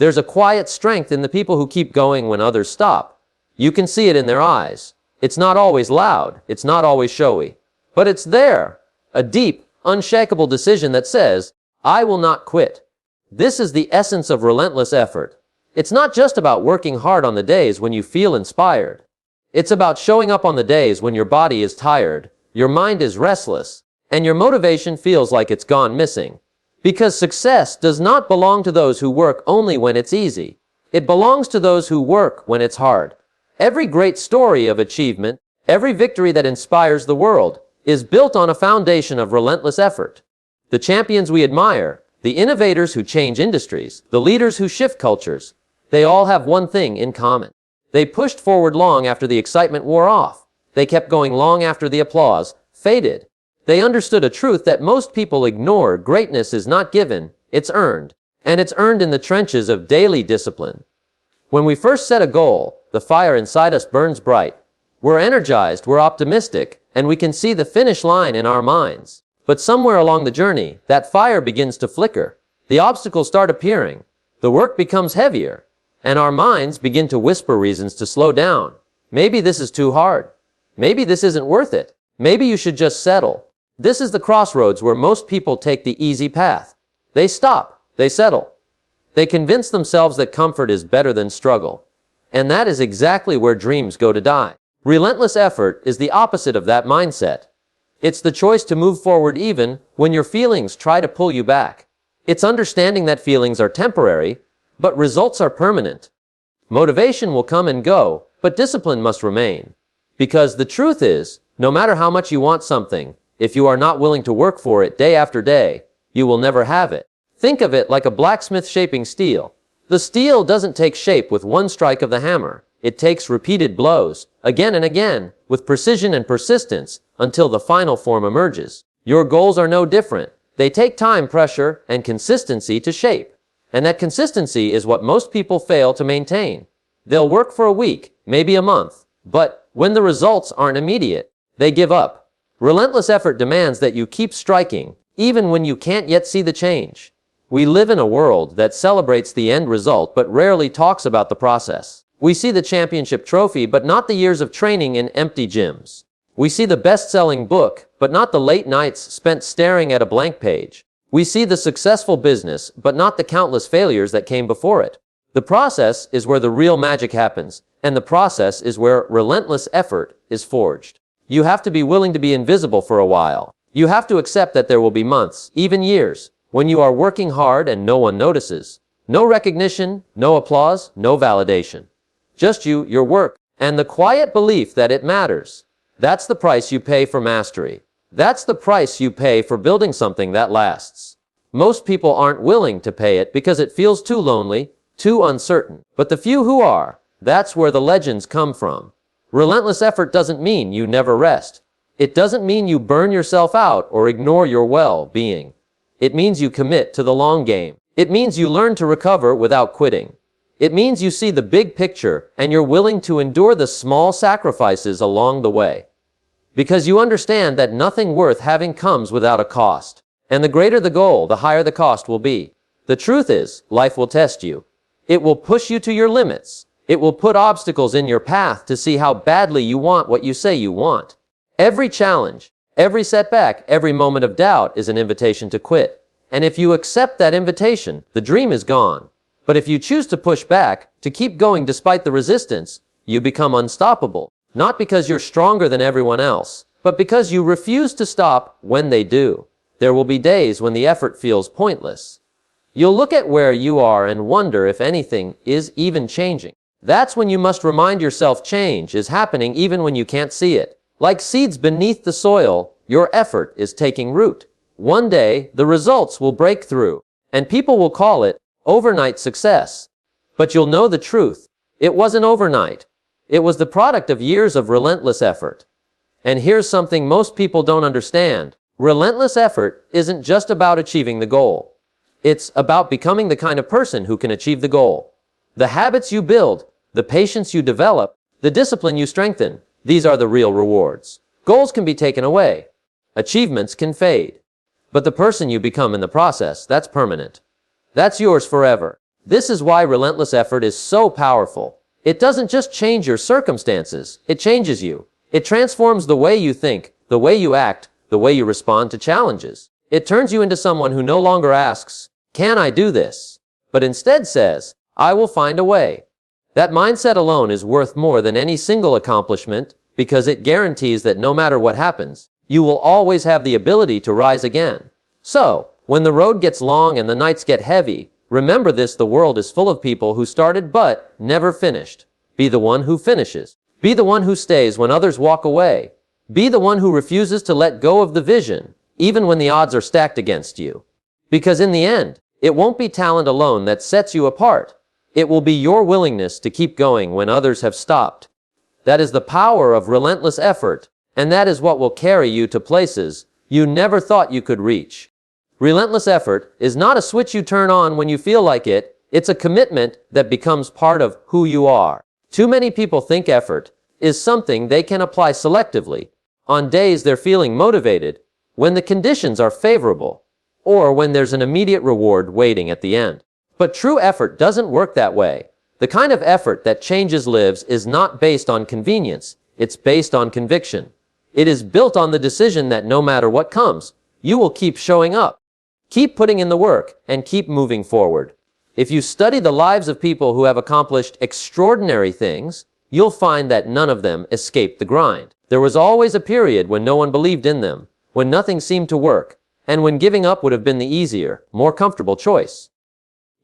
There's a quiet strength in the people who keep going when others stop. You can see it in their eyes. It's not always loud. It's not always showy. But it's there. A deep, unshakable decision that says, I will not quit. This is the essence of relentless effort. It's not just about working hard on the days when you feel inspired. It's about showing up on the days when your body is tired, your mind is restless, and your motivation feels like it's gone missing. Because success does not belong to those who work only when it's easy. It belongs to those who work when it's hard. Every great story of achievement, every victory that inspires the world, is built on a foundation of relentless effort. The champions we admire, the innovators who change industries, the leaders who shift cultures, they all have one thing in common. They pushed forward long after the excitement wore off. They kept going long after the applause faded. They understood a truth that most people ignore. Greatness is not given, it's earned. And it's earned in the trenches of daily discipline. When we first set a goal, the fire inside us burns bright. We're energized, we're optimistic, and we can see the finish line in our minds. But somewhere along the journey, that fire begins to flicker. The obstacles start appearing. The work becomes heavier. And our minds begin to whisper reasons to slow down. Maybe this is too hard. Maybe this isn't worth it. Maybe you should just settle. This is the crossroads where most people take the easy path. They stop. They settle. They convince themselves that comfort is better than struggle. And that is exactly where dreams go to die. Relentless effort is the opposite of that mindset. It's the choice to move forward even when your feelings try to pull you back. It's understanding that feelings are temporary, but results are permanent. Motivation will come and go, but discipline must remain. Because the truth is, no matter how much you want something, if you are not willing to work for it day after day, you will never have it. Think of it like a blacksmith shaping steel. The steel doesn't take shape with one strike of the hammer. It takes repeated blows, again and again, with precision and persistence, until the final form emerges. Your goals are no different. They take time, pressure, and consistency to shape. And that consistency is what most people fail to maintain. They'll work for a week, maybe a month, but when the results aren't immediate, they give up. Relentless effort demands that you keep striking, even when you can't yet see the change. We live in a world that celebrates the end result but rarely talks about the process. We see the championship trophy but not the years of training in empty gyms. We see the best-selling book but not the late nights spent staring at a blank page. We see the successful business but not the countless failures that came before it. The process is where the real magic happens, and the process is where relentless effort is forged. You have to be willing to be invisible for a while. You have to accept that there will be months, even years, when you are working hard and no one notices. No recognition, no applause, no validation. Just you, your work, and the quiet belief that it matters. That's the price you pay for mastery. That's the price you pay for building something that lasts. Most people aren't willing to pay it because it feels too lonely, too uncertain. But the few who are, that's where the legends come from. Relentless effort doesn't mean you never rest. It doesn't mean you burn yourself out or ignore your well-being. It means you commit to the long game. It means you learn to recover without quitting. It means you see the big picture and you're willing to endure the small sacrifices along the way. Because you understand that nothing worth having comes without a cost. And the greater the goal, the higher the cost will be. The truth is, life will test you. It will push you to your limits. It will put obstacles in your path to see how badly you want what you say you want. Every challenge, every setback, every moment of doubt is an invitation to quit. And if you accept that invitation, the dream is gone. But if you choose to push back, to keep going despite the resistance, you become unstoppable. Not because you're stronger than everyone else, but because you refuse to stop when they do. There will be days when the effort feels pointless. You'll look at where you are and wonder if anything is even changing. That's when you must remind yourself change is happening even when you can't see it. Like seeds beneath the soil, your effort is taking root. One day, the results will break through, and people will call it overnight success. But you'll know the truth. It wasn't overnight. It was the product of years of relentless effort. And here's something most people don't understand. Relentless effort isn't just about achieving the goal. It's about becoming the kind of person who can achieve the goal. The habits you build, the patience you develop, the discipline you strengthen, these are the real rewards. Goals can be taken away. Achievements can fade. But the person you become in the process, that's permanent. That's yours forever. This is why relentless effort is so powerful. It doesn't just change your circumstances, it changes you. It transforms the way you think, the way you act, the way you respond to challenges. It turns you into someone who no longer asks, "Can I do this?" but instead says, "I will find a way." That mindset alone is worth more than any single accomplishment because it guarantees that no matter what happens, you will always have the ability to rise again. So, when the road gets long and the nights get heavy, remember this: the world is full of people who started but never finished. Be the one who finishes. Be the one who stays when others walk away. Be the one who refuses to let go of the vision, even when the odds are stacked against you. Because in the end, it won't be talent alone that sets you apart. It will be your willingness to keep going when others have stopped. That is the power of relentless effort, and that is what will carry you to places you never thought you could reach. Relentless effort is not a switch you turn on when you feel like it. It's a commitment that becomes part of who you are. Too many people think effort is something they can apply selectively on days they're feeling motivated, when the conditions are favorable, or when there's an immediate reward waiting at the end. But true effort doesn't work that way. The kind of effort that changes lives is not based on convenience. It's based on conviction. It is built on the decision that no matter what comes, you will keep showing up. Keep putting in the work and keep moving forward. If you study the lives of people who have accomplished extraordinary things, you'll find that none of them escaped the grind. There was always a period when no one believed in them, when nothing seemed to work, and when giving up would have been the easier, more comfortable choice.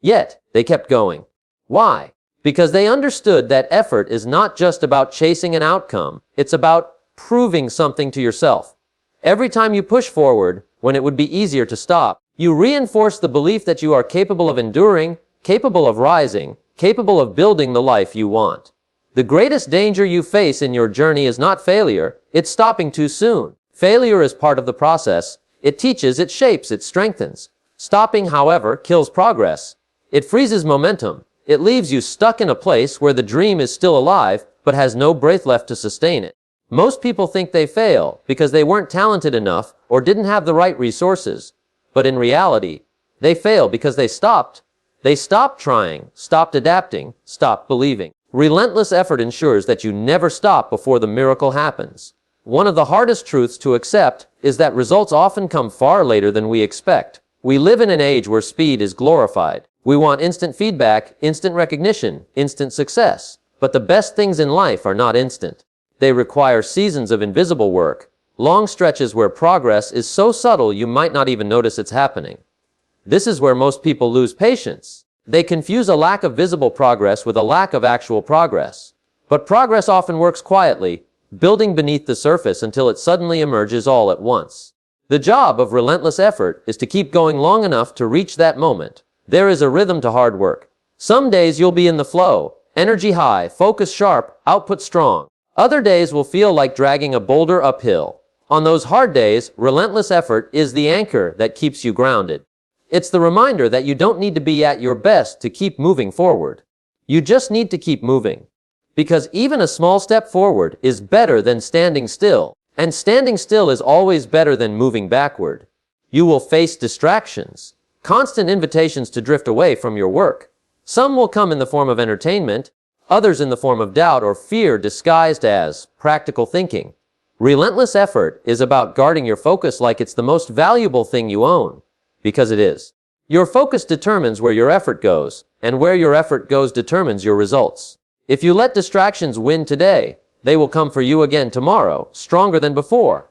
Yet, they kept going. Why? Because they understood that effort is not just about chasing an outcome, it's about proving something to yourself. Every time you push forward, when it would be easier to stop, you reinforce the belief that you are capable of enduring, capable of rising, capable of building the life you want. The greatest danger you face in your journey is not failure, it's stopping too soon. Failure is part of the process. It teaches, it shapes, it strengthens. Stopping, however, kills progress. It freezes momentum. It leaves you stuck in a place where the dream is still alive, but has no breath left to sustain it. Most people think they fail because they weren't talented enough or didn't have the right resources. But in reality, they fail because they stopped. They stopped trying, stopped adapting, stopped believing. Relentless effort ensures that you never stop before the miracle happens. One of the hardest truths to accept is that results often come far later than we expect. We live in an age where speed is glorified. We want instant feedback, instant recognition, instant success. But the best things in life are not instant. They require seasons of invisible work, long stretches where progress is so subtle you might not even notice it's happening. This is where most people lose patience. They confuse a lack of visible progress with a lack of actual progress. But progress often works quietly, building beneath the surface until it suddenly emerges all at once. The job of relentless effort is to keep going long enough to reach that moment. There is a rhythm to hard work. Some days you'll be in the flow, energy high, focus sharp, output strong. Other days will feel like dragging a boulder uphill. On those hard days, relentless effort is the anchor that keeps you grounded. It's the reminder that you don't need to be at your best to keep moving forward. You just need to keep moving. Because even a small step forward is better than standing still. And standing still is always better than moving backward. You will face distractions, constant invitations to drift away from your work. Some will come in the form of entertainment, others in the form of doubt or fear disguised as practical thinking. Relentless effort is about guarding your focus like it's the most valuable thing you own. Because it is. Your focus determines where your effort goes, and where your effort goes determines your results. If you let distractions win today, they will come for you again tomorrow, stronger than before.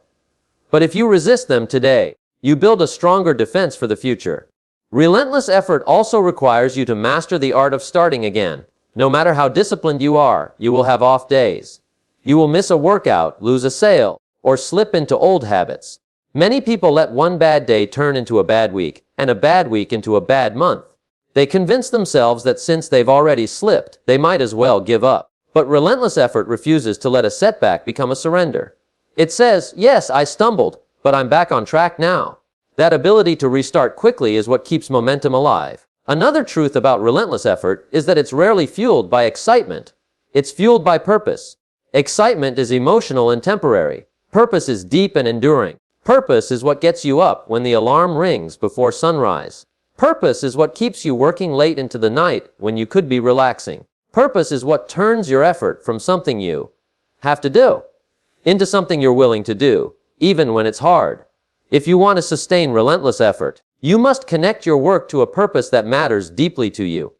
But if you resist them today, you build a stronger defense for the future. Relentless effort also requires you to master the art of starting again. No matter how disciplined you are, you will have off days. You will miss a workout, lose a sale, or slip into old habits. Many people let one bad day turn into a bad week, and a bad week into a bad month. They convince themselves that since they've already slipped, they might as well give up. But relentless effort refuses to let a setback become a surrender. It says, yes, I stumbled, but I'm back on track now. That ability to restart quickly is what keeps momentum alive. Another truth about relentless effort is that it's rarely fueled by excitement. It's fueled by purpose. Excitement is emotional and temporary. Purpose is deep and enduring. Purpose is what gets you up when the alarm rings before sunrise. Purpose is what keeps you working late into the night when you could be relaxing. Purpose is what turns your effort from something you have to do into something you're willing to do, even when it's hard. If you want to sustain relentless effort, you must connect your work to a purpose that matters deeply to you.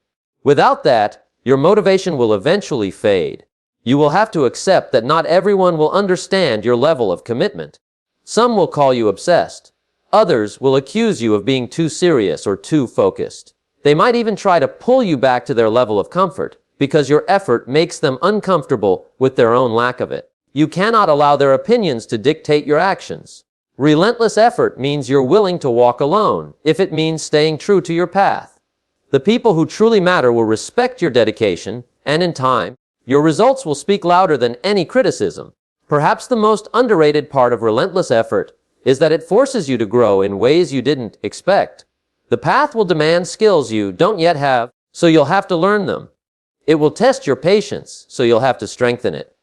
Without that, your motivation will eventually fade. You will have to accept that not everyone will understand your level of commitment. Some will call you obsessed. Others will accuse you of being too serious or too focused. They might even try to pull you back to their level of comfort because your effort makes them uncomfortable with their own lack of it. You cannot allow their opinions to dictate your actions. Relentless effort means you're willing to walk alone if it means staying true to your path. The people who truly matter will respect your dedication, and in time, your results will speak louder than any criticism. Perhaps the most underrated part of relentless effort is that it forces you to grow in ways you didn't expect. The path will demand skills you don't yet have, so you'll have to learn them. It will test your patience, so you'll have to strengthen it.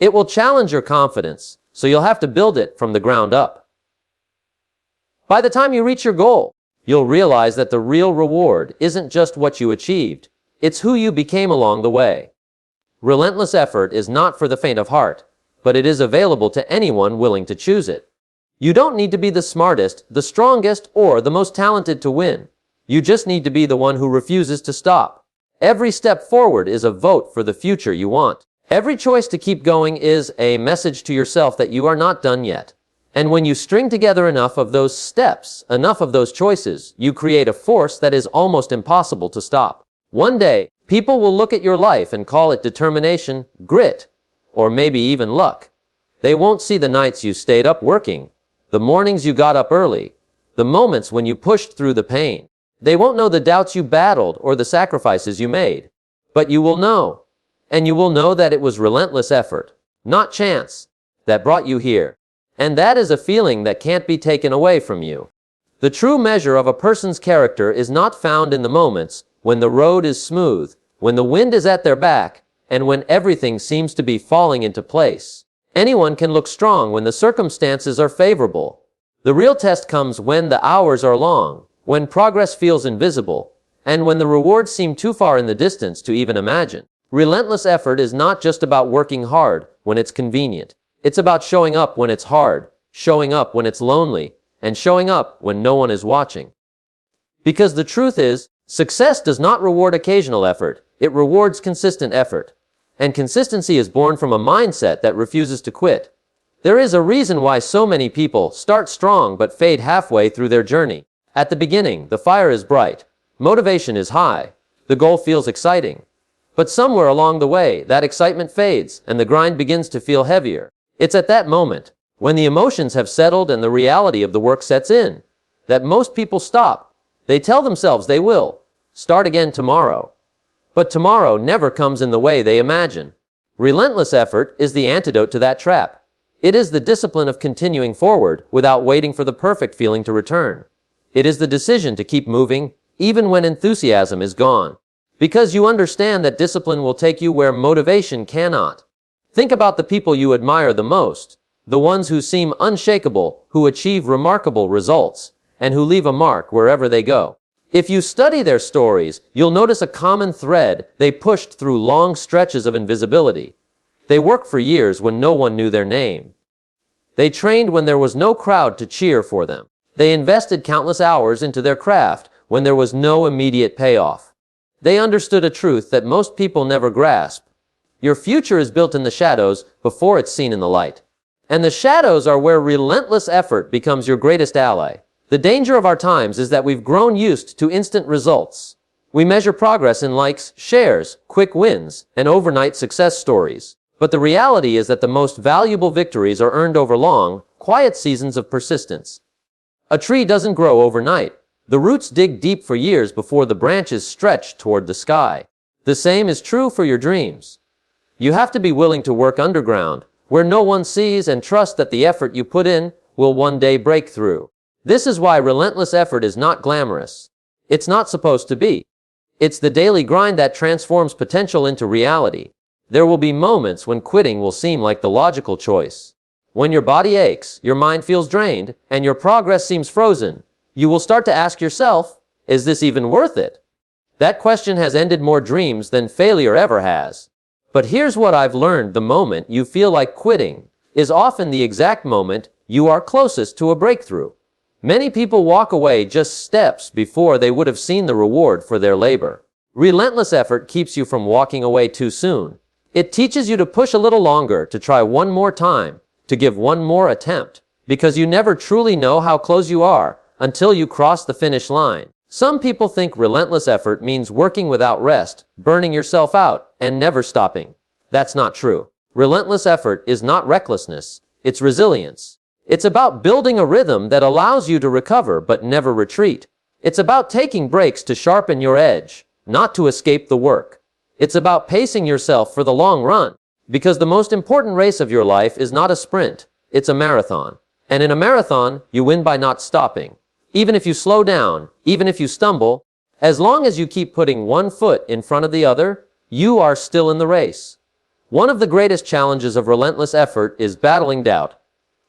It will challenge your confidence, so you'll have to build it from the ground up. By the time you reach your goal, you'll realize that the real reward isn't just what you achieved, it's who you became along the way. Relentless effort is not for the faint of heart, but it is available to anyone willing to choose it. You don't need to be the smartest, the strongest, or the most talented to win. You just need to be the one who refuses to stop. Every step forward is a vote for the future you want. Every choice to keep going is a message to yourself that you are not done yet. And when you string together enough of those steps, enough of those choices, you create a force that is almost impossible to stop. One day, people will look at your life and call it determination, grit, or maybe even luck. They won't see the nights you stayed up working, the mornings you got up early, the moments when you pushed through the pain. They won't know the doubts you battled or the sacrifices you made. But you will know. And you will know that it was relentless effort, not chance, that brought you here. And that is a feeling that can't be taken away from you. The true measure of a person's character is not found in the moments when the road is smooth, when the wind is at their back, and when everything seems to be falling into place. Anyone can look strong when the circumstances are favorable. The real test comes when the hours are long, when progress feels invisible, and when the rewards seem too far in the distance to even imagine. Relentless effort is not just about working hard when it's convenient. It's about showing up when it's hard, showing up when it's lonely, and showing up when no one is watching. Because the truth is, success does not reward occasional effort, it rewards consistent effort. And consistency is born from a mindset that refuses to quit. There is a reason why so many people start strong but fade halfway through their journey. At the beginning, the fire is bright, motivation is high, the goal feels exciting. But somewhere along the way, that excitement fades and the grind begins to feel heavier. It's at that moment, when the emotions have settled and the reality of the work sets in, that most people stop. They tell themselves they will start again tomorrow. But tomorrow never comes in the way they imagine. Relentless effort is the antidote to that trap. It is the discipline of continuing forward without waiting for the perfect feeling to return. It is the decision to keep moving, even when enthusiasm is gone. Because you understand that discipline will take you where motivation cannot. Think about the people you admire the most, the ones who seem unshakable, who achieve remarkable results, and who leave a mark wherever they go. If you study their stories, you'll notice a common thread. They pushed through long stretches of invisibility. They worked for years when no one knew their name. They trained when there was no crowd to cheer for them. They invested countless hours into their craft when there was no immediate payoff. They understood a truth that most people never grasp. Your future is built in the shadows before it's seen in the light. And the shadows are where relentless effort becomes your greatest ally. The danger of our times is that we've grown used to instant results. We measure progress in likes, shares, quick wins, and overnight success stories. But the reality is that the most valuable victories are earned over long, quiet seasons of persistence. A tree doesn't grow overnight. The roots dig deep for years before the branches stretch toward the sky. The same is true for your dreams. You have to be willing to work underground, where no one sees, and trust that the effort you put in will one day break through. This is why relentless effort is not glamorous. It's not supposed to be. It's the daily grind that transforms potential into reality. There will be moments when quitting will seem like the logical choice. When your body aches, your mind feels drained, and your progress seems frozen, you will start to ask yourself, Is this even worth it? That question has ended more dreams than failure ever has. But here's what I've learned: the moment you feel like quitting is often the exact moment you are closest to a breakthrough. Many people walk away just steps before they would have seen the reward for their labor. Relentless effort keeps you from walking away too soon. It teaches you to push a little longer, to try one more time, to give one more attempt, because you never truly know how close you are until you cross the finish line. Some people think relentless effort means working without rest, burning yourself out, and never stopping. That's not true. Relentless effort is not recklessness, it's resilience. It's about building a rhythm that allows you to recover but never retreat. It's about taking breaks to sharpen your edge, not to escape the work. It's about pacing yourself for the long run, because the most important race of your life is not a sprint, it's a marathon. And in a marathon, you win by not stopping. Even if you slow down, even if you stumble, as long as you keep putting one foot in front of the other, you are still in the race. One of the greatest challenges of relentless effort is battling doubt.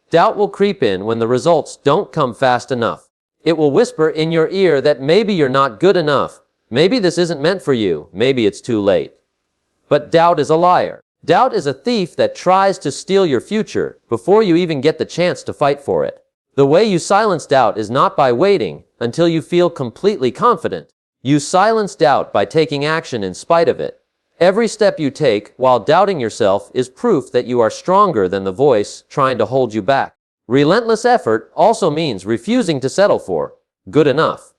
Doubt will creep in when the results don't come fast enough. It will whisper in your ear that maybe you're not good enough, maybe this isn't meant for you, maybe it's too late. But doubt is a liar. Doubt is a thief that tries to steal your future before you even get the chance to fight for it. The way you silence doubt is not by waiting until you feel completely confident. You silence doubt by taking action in spite of it. Every step you take while doubting yourself is proof that you are stronger than the voice trying to hold you back. Relentless effort also means refusing to settle for good enough.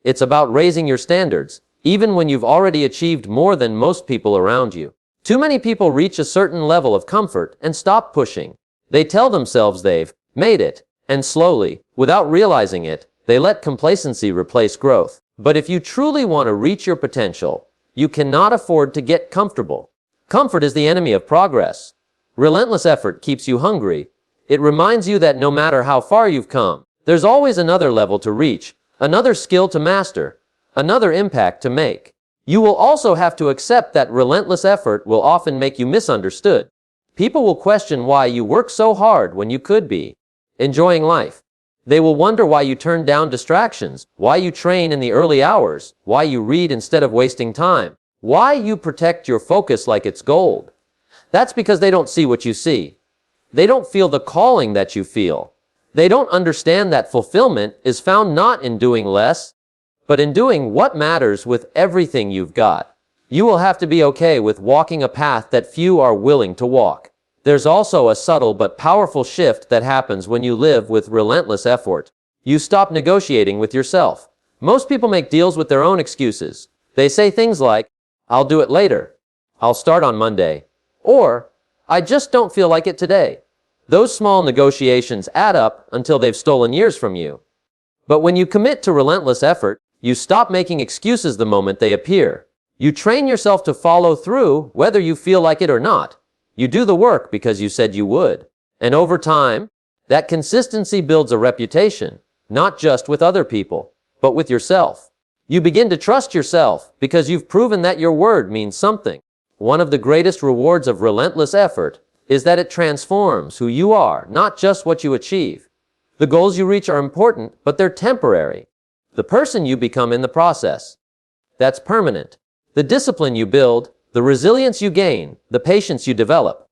It's about raising your standards, even when you've already achieved more than most people around you. Too many people reach a certain level of comfort and stop pushing. They tell themselves they've made it, and slowly, without realizing it, they let complacency replace growth. But if you truly want to reach your potential, you cannot afford to get comfortable. Comfort is the enemy of progress. Relentless effort keeps you hungry. It reminds you that no matter how far you've come, there's always another level to reach, another skill to master, another impact to make. You will also have to accept that relentless effort will often make you misunderstood. People will question why you work so hard when you could be enjoying life. They will wonder why you turn down distractions, why you train in the early hours, why you read instead of wasting time, why you protect your focus like it's gold. That's because they don't see what you see. They don't feel the calling that you feel. They don't understand that fulfillment is found not in doing less, but in doing what matters with everything you've got. You will have to be okay with walking a path that few are willing to walk. There's also a subtle but powerful shift that happens when you live with relentless effort. You stop negotiating with yourself. Most people make deals with their own excuses. They say things like, "I'll do it later," "I'll start on Monday," or "I just don't feel like it today." Those small negotiations add up until they've stolen years from you. But when you commit to relentless effort, you stop making excuses the moment they appear. You train yourself to follow through whether you feel like it or not. You do the work because you said you would. And over time, that consistency builds a reputation, not just with other people, but with yourself. You begin to trust yourself because you've proven that your word means something. One of the greatest rewards of relentless effort is that it transforms who you are, not just what you achieve. The goals you reach are important, but they're temporary. The person you become in the process, that's permanent. The discipline you build, the resilience you gain, the patience you develop.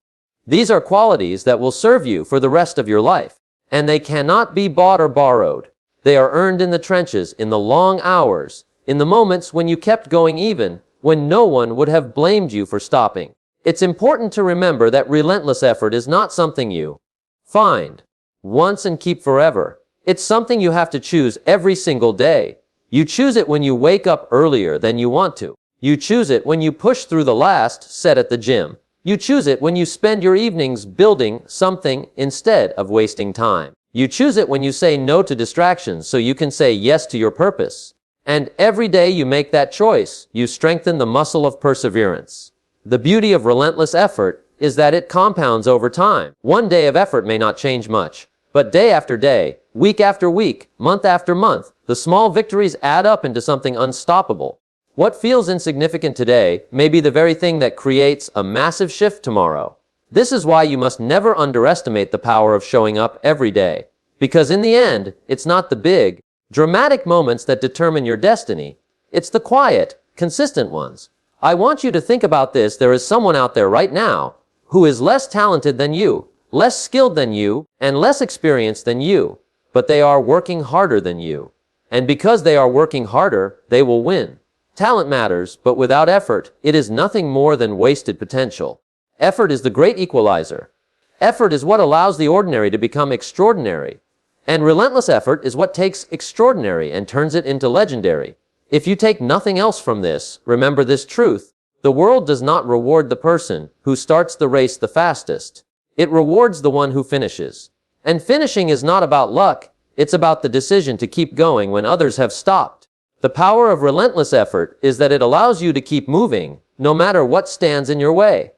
These are qualities that will serve you for the rest of your life. And they cannot be bought or borrowed. They are earned in the trenches, in the long hours, in the moments when you kept going even when no one would have blamed you for stopping. It's important to remember that relentless effort is not something you find once and keep forever. It's something you have to choose every single day. You choose it when you wake up earlier than you want to. You choose it when you push through the last set at the gym. You choose it when you spend your evenings building something instead of wasting time. You choose it when you say no to distractions so you can say yes to your purpose. And every day you make that choice, you strengthen the muscle of perseverance. The beauty of relentless effort is that it compounds over time. One day of effort may not change much, but day after day, week after week, month after month, the small victories add up into something unstoppable. What feels insignificant today may be the very thing that creates a massive shift tomorrow. This is why you must never underestimate the power of showing up every day. Because in the end, it's not the big, dramatic moments that determine your destiny. It's the quiet, consistent ones. I want you to think about this. There is someone out there right now who is less talented than you, less skilled than you, and less experienced than you, but they are working harder than you. And because they are working harder, they will win. Talent matters, but without effort, it is nothing more than wasted potential. Effort is the great equalizer. Effort is what allows the ordinary to become extraordinary. And relentless effort is what takes extraordinary and turns it into legendary. If you take nothing else from this, remember this truth. The world does not reward the person who starts the race the fastest. It rewards the one who finishes. And finishing is not about luck. It's about the decision to keep going when others have stopped. The power of relentless effort is that it allows you to keep moving, no matter what stands in your way.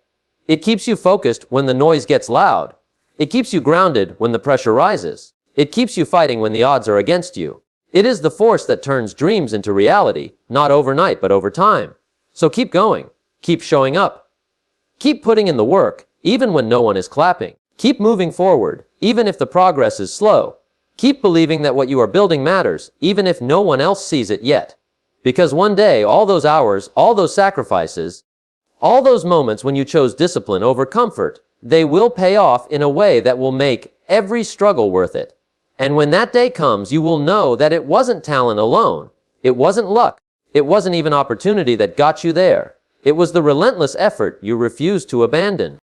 It keeps you focused when the noise gets loud. It keeps you grounded when the pressure rises. It keeps you fighting when the odds are against you. It is the force that turns dreams into reality, not overnight, but over time. So keep going. Keep showing up. Keep putting in the work, even when no one is clapping. Keep moving forward, even if the progress is slow. Keep believing that what you are building matters, even if no one else sees it yet. Because one day, all those hours, all those sacrifices, all those moments when you chose discipline over comfort, they will pay off in a way that will make every struggle worth it. And when that day comes, you will know that it wasn't talent alone. It wasn't luck. It wasn't even opportunity that got you there. It was the relentless effort you refused to abandon.